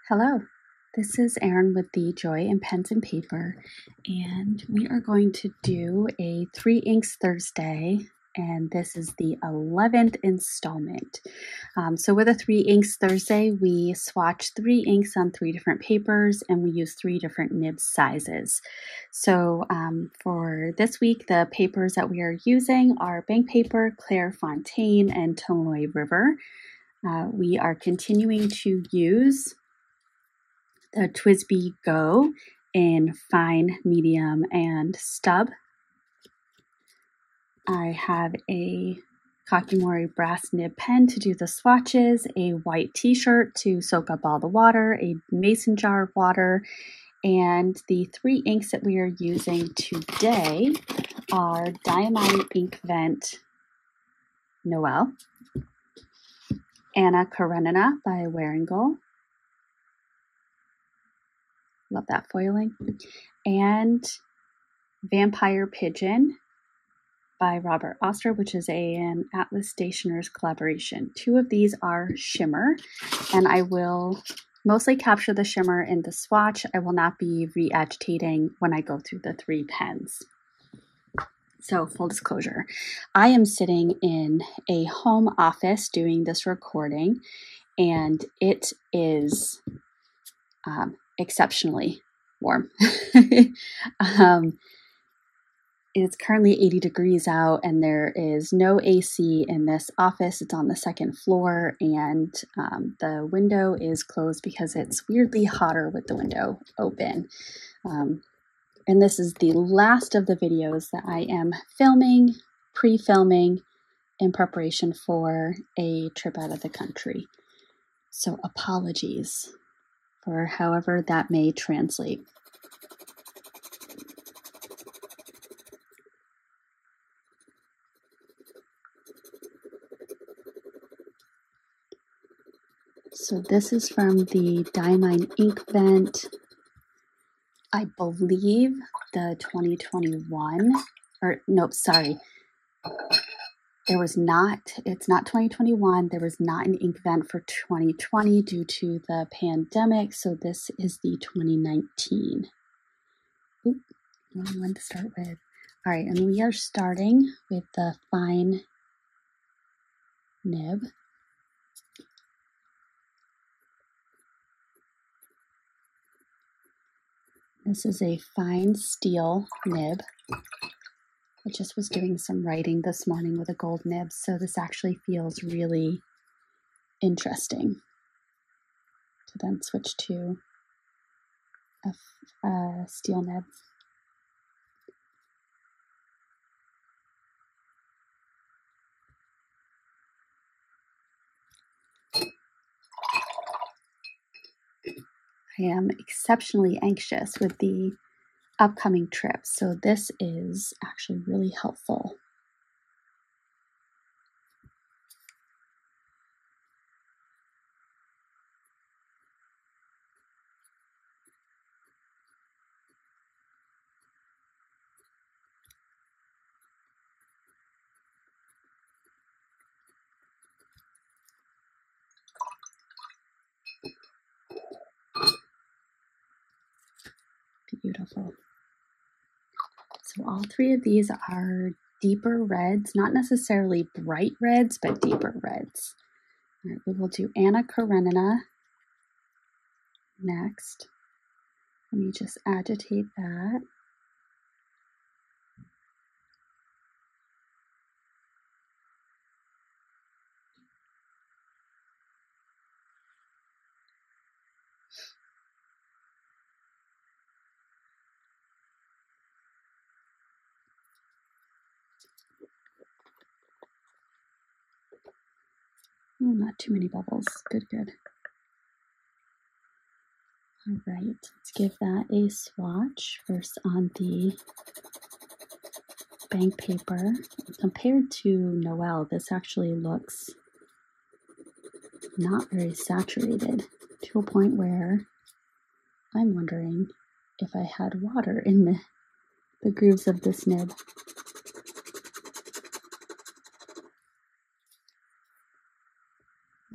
Hello, this is Erin with the Joy in Pens and Paper, and we are going to do a 3 Inks Thursday, and this is the 11th installment. So with a 3 Inks Thursday, we swatch 3 inks on 3 different papers, and we use 3 different nib sizes. So for this week, the papers that we are using are bank paper, Clairefontaine, and Tomoe River. We are continuing to use the TWSBI Go in fine, medium, and stub. I have a Kakimori brass nib pen to do the swatches, a white t-shirt to soak up all the water, a mason jar of water, and the 3 inks that we are using today are Diamine Inkvent Noel, Anna Karenina by Wearingeul. Love that foiling. And Vampire Pigeon by Robert Oster, which is an Atlas Stationers collaboration. 2 of these are shimmer, and I will mostly capture the shimmer in the swatch. I will not be re-agitating when I go through the 3 pens. So full disclosure, I am sitting in a home office doing this recording, and it is exceptionally warm. It's currently 80 degrees out, and there is no AC in this office. It's on the 2nd floor, and the window is closed because it's weirdly hotter with the window open. And this is the last of the videos that I am filming, pre-filming, in preparation for a trip out of the country. So apologies for however that may translate. So this is from the Diamine Inkvent, I believe the 2021, or nope, sorry. There was not, it's not 2021. There was not an Inkvent for 2020 due to the pandemic. So this is the 2019. Oop, wrong one to start with. All right, and we are starting with the fine nib. This is a fine steel nib. I just was doing some writing this morning with a gold nib, so this actually feels really interesting to then switch to a steel nib. I am exceptionally anxious with the upcoming trip, so this is actually really helpful. Beautiful. So all 3 of these are deeper reds, not necessarily bright reds, but deeper reds. All right, we will do Anna Karenina next. Let me just agitate that. Oh, not too many bubbles. Good, good. All right, let's give that a swatch. First on the bank paper. Compared to Noel, this actually looks not very saturated, to a point where I'm wondering if I had water in the grooves of this nib.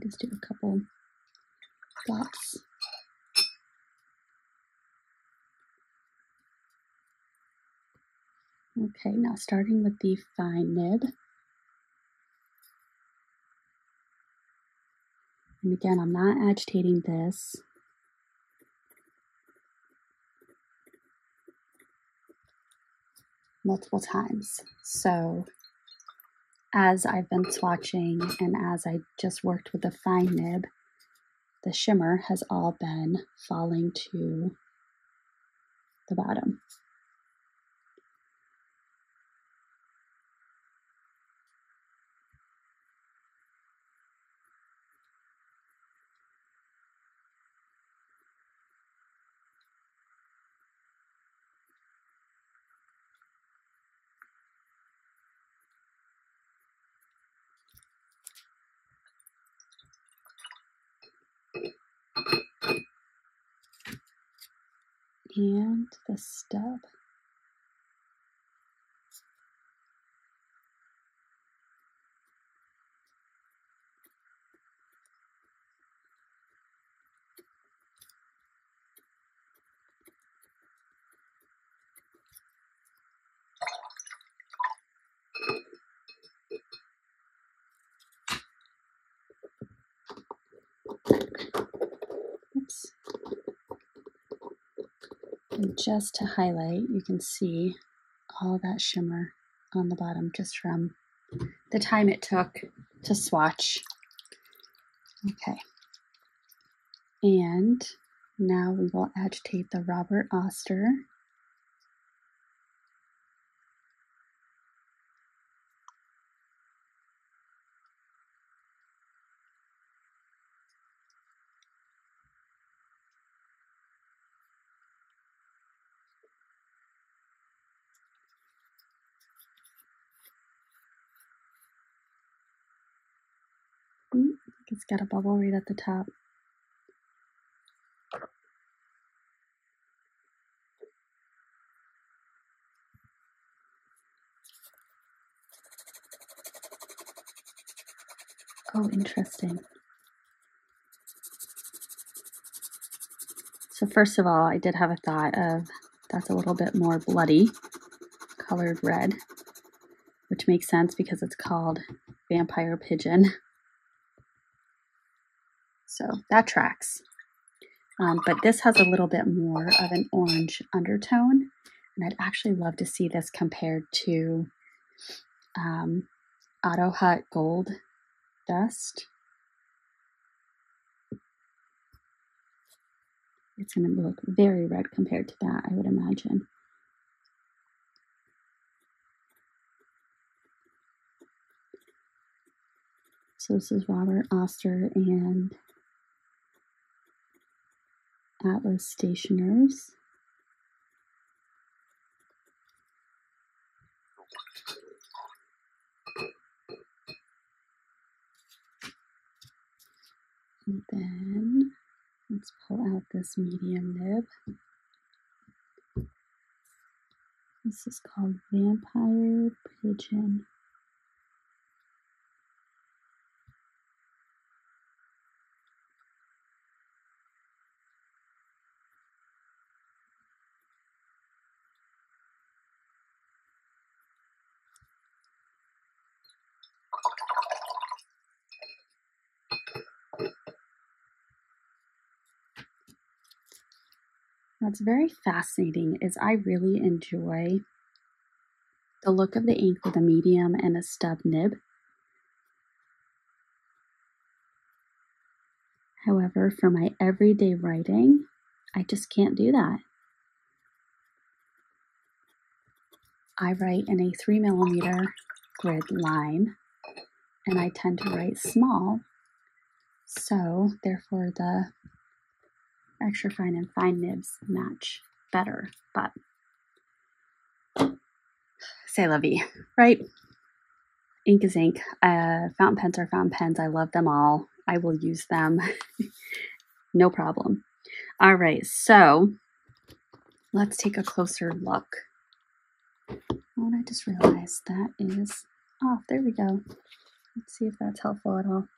Just do a couple dots. Okay, now starting with the fine nib. And again, I'm not agitating this. Multiple times. So as I've been swatching and as I just worked with the fine nib, the shimmer has all been falling to the bottom. And the stub. Oops. And just to highlight, you can see all that shimmer on the bottom just from the time it took to swatch. Okay. And now we will agitate the Robert Oster. It's got a bubble right at the top. Oh, interesting. So first of all, I did have a thought of that's a little bit more bloody colored red, which makes sense because it's called Vampire Pigeon. So that tracks. But this has a little bit more of an orange undertone, and I'd actually love to see this compared to Auto Hut Gold Dust. It's going to look very red compared to that, I would imagine. So this is Robert Oster and Atlas Stationers. And then let's pull out this medium nib. This is called Vampire Pigeon. What's very fascinating is I really enjoy the look of the ink with a medium and a stub nib. However, for my everyday writing, I just can't do that. I write in a 3mm grid line, and I tend to write small, so therefore the extra fine and fine nibs match better, but c'est la vie, right? Ink is ink. Fountain pens are fountain pens. I love them all. I will use them. No problem. All right, so let's take a closer look. Oh, and I just realized that is off. There we go. Let's see if that's helpful at all.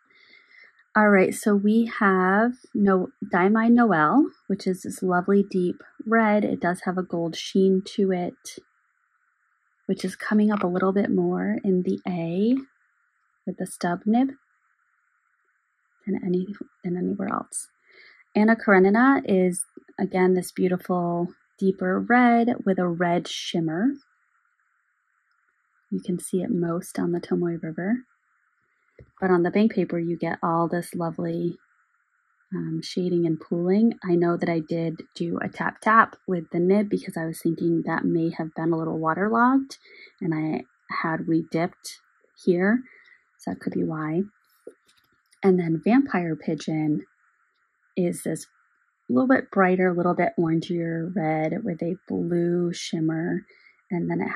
All right, so we have Diamine Noel, which is this lovely deep red. It does have a gold sheen to it. which is coming up a little bit more in the A with the stub nib than anywhere else. Anna Karenina is, again, this beautiful deeper red with a red shimmer. You can see it most on the Tomoe River. But on the bank paper, you get all this lovely shading and pooling. I know that I did do a tap with the nib because I was thinking that may have been a little waterlogged and I had re-dipped here, so that could be why. And then Vampire Pigeon is this a little bit brighter, a little bit orangier red with a blue shimmer, and then it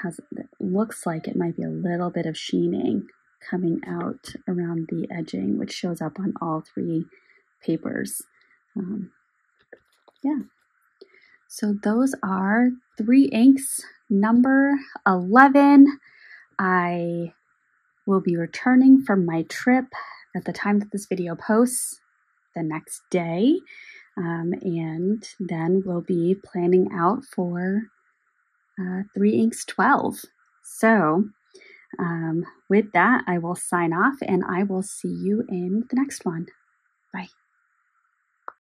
looks like it might be a little bit of sheening coming out around the edging, which shows up on all three papers. Yeah, so those are 3 inks number 11. I will be returning from my trip at the time that this video posts the next day, and then we'll be planning out for 3 inks 12. So with that, I will sign off and I will see you in the next one. Bye.